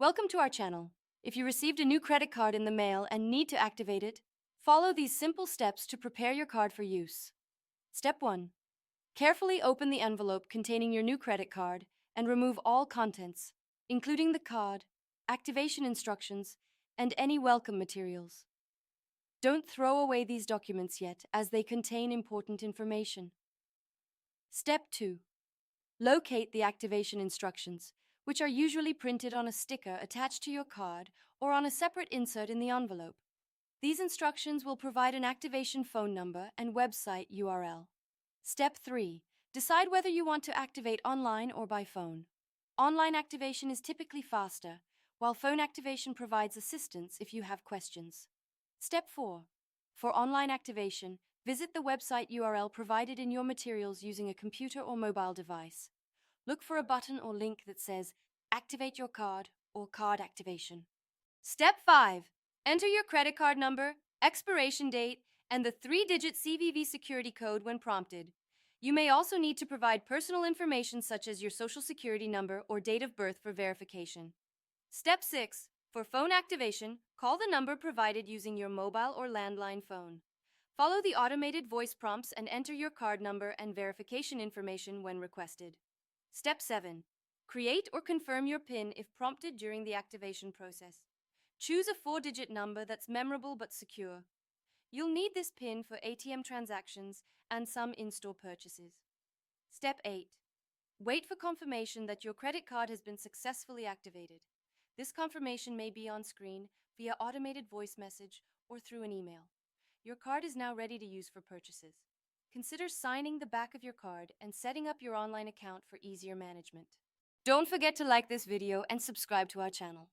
Welcome to our channel. If you received a new credit card in the mail and need to activate it, follow these simple steps to prepare your card for use. Step 1. Carefully open the envelope containing your new credit card and remove all contents, including the card, activation instructions, and any welcome materials. Don't throw away these documents yet, as they contain important information. Step 2. Locate the activation instructions, which are usually printed on a sticker attached to your card or on a separate insert in the envelope. These instructions will provide an activation phone number and website URL. Step 3. Decide whether you want to activate online or by phone. Online activation is typically faster, while phone activation provides assistance if you have questions. Step 4. For online activation, visit the website URL provided in your materials using a computer or mobile device. Look for a button or link that says Activate your card or Card Activation. Step 5. Enter your credit card number, expiration date, and the 3-digit CVV security code when prompted. You may also need to provide personal information such as your social security number or date of birth for verification. Step 6. For phone activation, call the number provided using your mobile or landline phone. Follow the automated voice prompts and enter your card number and verification information when requested. Step 7. Create or confirm your PIN if prompted during the activation process. Choose a 4-digit number that's memorable but secure. You'll need this PIN for ATM transactions and some in-store purchases. Step 8. Wait for confirmation that your credit card has been successfully activated. This confirmation may be on screen, via automated voice message, or through an email. Your card is now ready to use for purchases. Consider signing the back of your card and setting up your online account for easier management. Don't forget to like this video and subscribe to our channel.